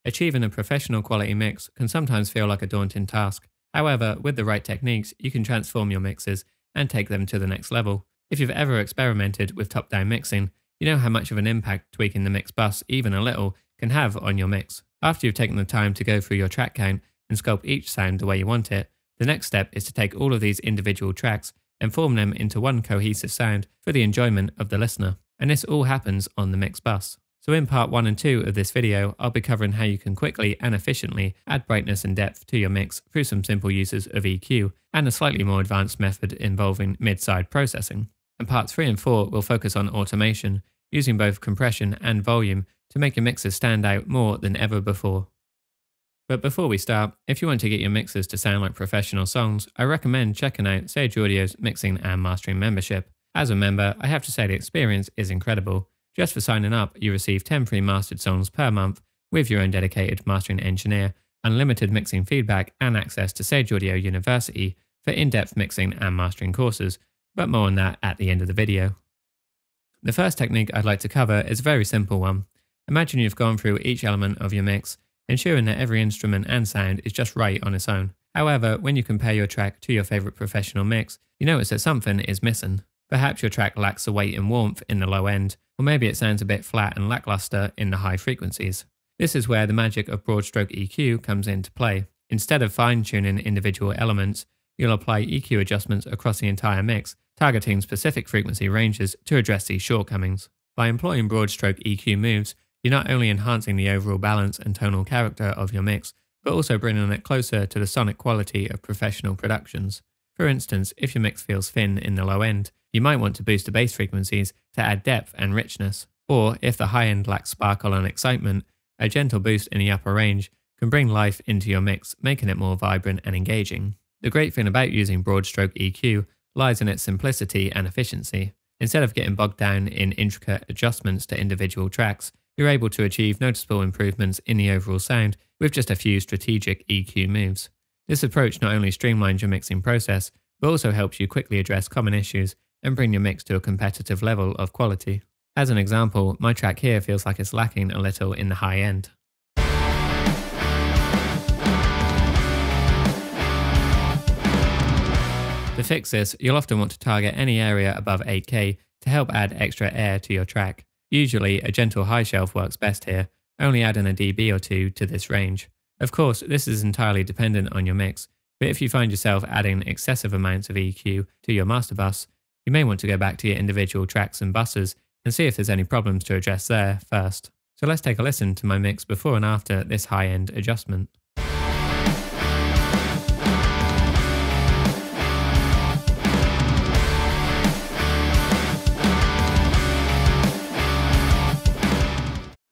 Achieving a professional quality mix can sometimes feel like a daunting task. However, with the right techniques, you can transform your mixes and take them to the next level. If you've ever experimented with top-down mixing, you know how much of an impact tweaking the mix bus, even a little, can have on your mix. After you've taken the time to go through your track count and sculpt each sound the way you want it, the next step is to take all of these individual tracks and form them into one cohesive sound for the enjoyment of the listener. And this all happens on the mix bus. So in part 1 and 2 of this video, I'll be covering how you can quickly and efficiently add brightness and depth to your mix through some simple uses of EQ and a slightly more advanced method involving mid-side processing. And parts 3 and 4 will focus on automation, using both compression and volume to make your mixes stand out more than ever before. But before we start, if you want to get your mixes to sound like professional songs, I recommend checking out Sage Audio's Mixing and Mastering membership. As a member, I have to say the experience is incredible. Just for signing up, you receive 10 free mastered songs per month with your own dedicated mastering engineer, unlimited mixing feedback, and access to Sage Audio University for in-depth mixing and mastering courses, but more on that at the end of the video. The first technique I'd like to cover is a very simple one. Imagine you've gone through each element of your mix, ensuring that every instrument and sound is just right on its own. However, when you compare your track to your favourite professional mix, you notice that something is missing. Perhaps your track lacks the weight and warmth in the low end, or maybe it sounds a bit flat and lackluster in the high frequencies. This is where the magic of broad stroke EQ comes into play. Instead of fine-tuning individual elements, you'll apply EQ adjustments across the entire mix, targeting specific frequency ranges to address these shortcomings. By employing broad stroke EQ moves, you're not only enhancing the overall balance and tonal character of your mix, but also bringing it closer to the sonic quality of professional productions. For instance, if your mix feels thin in the low end, you might want to boost the bass frequencies to add depth and richness. Or, if the high end lacks sparkle and excitement, a gentle boost in the upper range can bring life into your mix, making it more vibrant and engaging. The great thing about using broad stroke EQ lies in its simplicity and efficiency. Instead of getting bogged down in intricate adjustments to individual tracks, you're able to achieve noticeable improvements in the overall sound with just a few strategic EQ moves. This approach not only streamlines your mixing process, but also helps you quickly address common issues and bring your mix to a competitive level of quality. As an example, my track here feels like it's lacking a little in the high end. To fix this, you'll often want to target any area above 8K to help add extra air to your track. Usually, a gentle high shelf works best here, only adding a dB or two to this range. Of course, this is entirely dependent on your mix, but if you find yourself adding excessive amounts of EQ to your master bus, you may want to go back to your individual tracks and buses and see if there's any problems to address there first. So let's take a listen to my mix before and after this high-end adjustment.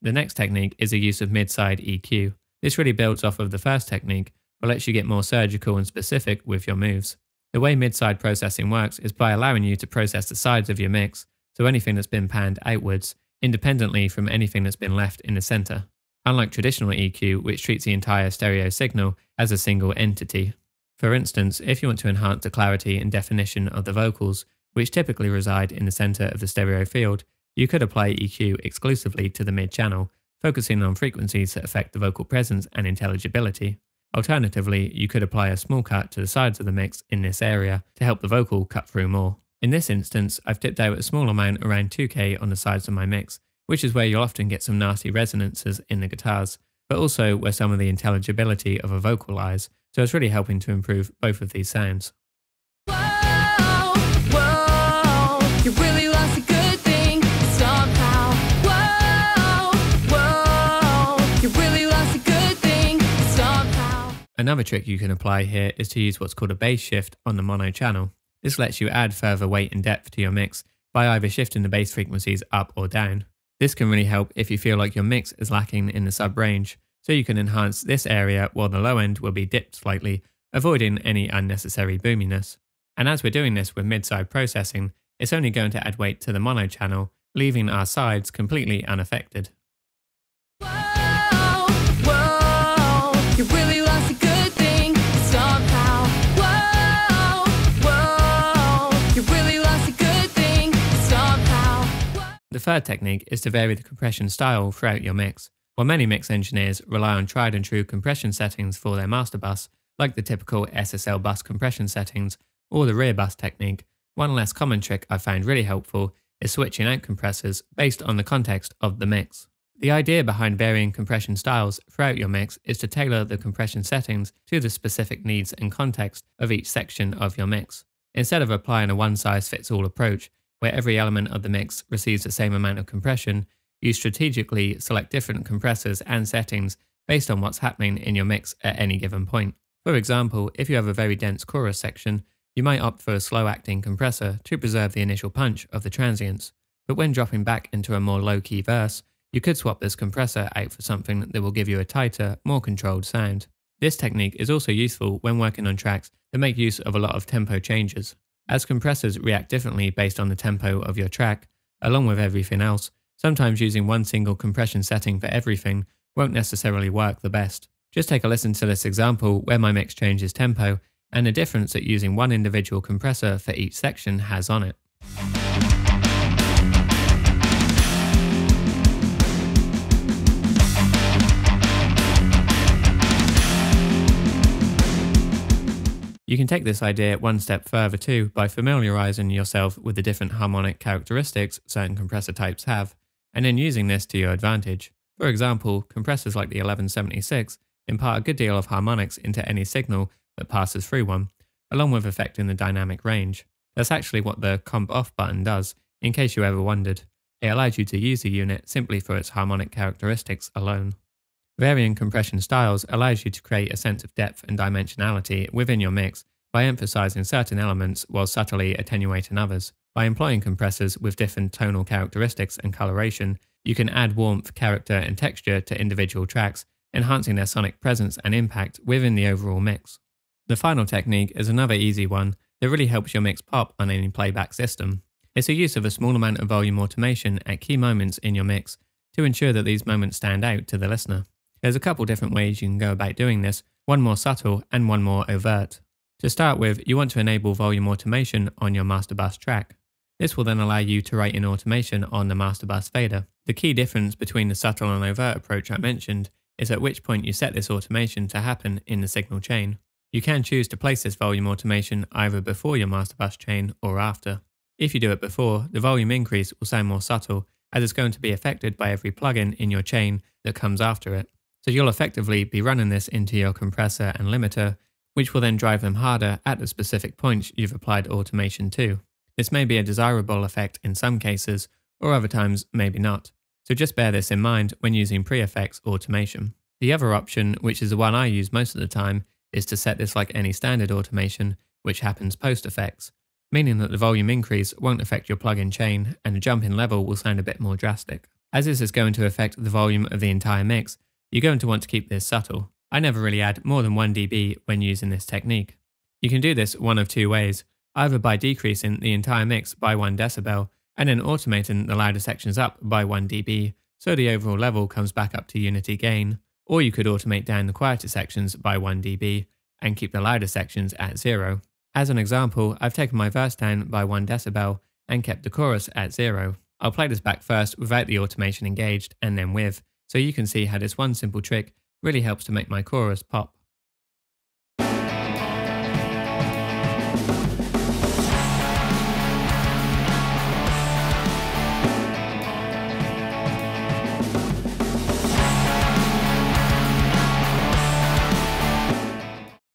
The next technique is the use of mid-side EQ. This really builds off of the first technique, but lets you get more surgical and specific with your moves. The way mid-side processing works is by allowing you to process the sides of your mix, so anything that's been panned outwards, independently from anything that's been left in the center. Unlike traditional EQ, which treats the entire stereo signal as a single entity. For instance, if you want to enhance the clarity and definition of the vocals, which typically reside in the center of the stereo field, you could apply EQ exclusively to the mid-channel, focusing on frequencies that affect the vocal presence and intelligibility. Alternatively, you could apply a small cut to the sides of the mix in this area to help the vocal cut through more. In this instance, I've dipped out a small amount around 2K on the sides of my mix, which is where you'll often get some nasty resonances in the guitars, but also where some of the intelligibility of a vocal lies, so it's really helping to improve both of these sounds. Whoa, whoa, you really lost a good thing somehow. Whoa, whoa, you really lost a good thing somehow. Another trick you can apply here is to use what's called a bass shift on the mono channel. This lets you add further weight and depth to your mix by either shifting the bass frequencies up or down. This can really help if you feel like your mix is lacking in the sub-range, so you can enhance this area while the low end will be dipped slightly, avoiding any unnecessary boominess. And as we're doing this with mid-side processing, it's only going to add weight to the mono channel, leaving our sides completely unaffected. Whoa, whoa, you really lost a good thing somehow. Whoa, whoa, you really lost a good thing somehow. The third technique is to vary the compression style throughout your mix. While many mix engineers rely on tried and true compression settings for their master bus, like the typical SSL bus compression settings or the rear bus technique, one less common trick I found really helpful is switching out compressors based on the context of the mix. The idea behind varying compression styles throughout your mix is to tailor the compression settings to the specific needs and context of each section of your mix. Instead of applying a one-size-fits-all approach, where every element of the mix receives the same amount of compression, you strategically select different compressors and settings based on what's happening in your mix at any given point. For example, if you have a very dense chorus section, you might opt for a slow-acting compressor to preserve the initial punch of the transients. But when dropping back into a more low-key verse, you could swap this compressor out for something that will give you a tighter, more controlled sound. This technique is also useful when working on tracks that make use of a lot of tempo changes. As compressors react differently based on the tempo of your track, along with everything else, sometimes using one single compression setting for everything won't necessarily work the best. Just take a listen to this example where my mix changes tempo and the difference that using one individual compressor for each section has on it. You can take this idea one step further too by familiarizing yourself with the different harmonic characteristics certain compressor types have, and then using this to your advantage. For example, compressors like the 1176 impart a good deal of harmonics into any signal that passes through one, along with affecting the dynamic range. That's actually what the Comp Off button does, in case you ever wondered. It allows you to use the unit simply for its harmonic characteristics alone. Varying compression styles allows you to create a sense of depth and dimensionality within your mix by emphasizing certain elements while subtly attenuating others. By employing compressors with different tonal characteristics and coloration, you can add warmth, character, and texture to individual tracks, enhancing their sonic presence and impact within the overall mix. The final technique is another easy one that really helps your mix pop on any playback system. It's a use of a small amount of volume automation at key moments in your mix to ensure that these moments stand out to the listener. There's a couple different ways you can go about doing this, one more subtle and one more overt. To start with, you want to enable volume automation on your master bus track. This will then allow you to write in automation on the master bus fader. The key difference between the subtle and overt approach I mentioned is at which point you set this automation to happen in the signal chain. You can choose to place this volume automation either before your master bus chain or after. If you do it before, the volume increase will sound more subtle, as it's going to be affected by every plugin in your chain that comes after it. So you'll effectively be running this into your compressor and limiter, which will then drive them harder at the specific points you've applied automation to. This may be a desirable effect in some cases, or other times maybe not. So just bear this in mind when using pre-effects automation. The other option, which is the one I use most of the time, is to set this like any standard automation, which happens post-effects, meaning that the volume increase won't affect your plugin chain and the jump in level will sound a bit more drastic. As this is going to affect the volume of the entire mix, you're going to want to keep this subtle. I never really add more than 1 dB when using this technique. You can do this one of two ways, either by decreasing the entire mix by 1 decibel and then automating the louder sections up by 1 dB so the overall level comes back up to unity gain, or you could automate down the quieter sections by 1 dB and keep the louder sections at 0. As an example, I've taken my verse down by 1 decibel and kept the chorus at 0. I'll play this back first without the automation engaged and then with, so you can see how this one simple trick really helps to make my chorus pop.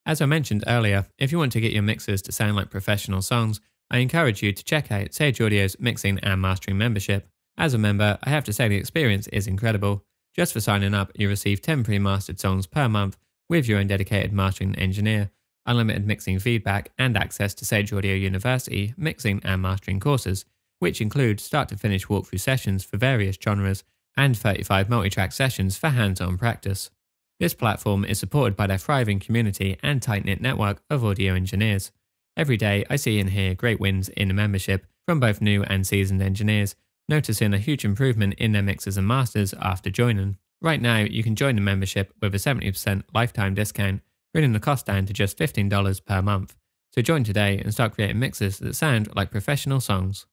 As I mentioned earlier, if you want to get your mixes to sound like professional songs, I encourage you to check out Sage Audio's Mixing and Mastering membership. As a member, I have to say the experience is incredible. Just for signing up, you receive 10 pre-mastered songs per month with your own dedicated mastering engineer, unlimited mixing feedback, and access to Sage Audio University mixing and mastering courses, which include start-to-finish walkthrough sessions for various genres and 35 multi-track sessions for hands-on practice. This platform is supported by their thriving community and tight-knit network of audio engineers. Every day, I see and hear great wins in the membership from both new and seasoned engineers, noticing a huge improvement in their mixes and masters after joining. Right now, you can join the membership with a 70% lifetime discount, bringing the cost down to just $15 per month. So join today and start creating mixes that sound like professional songs.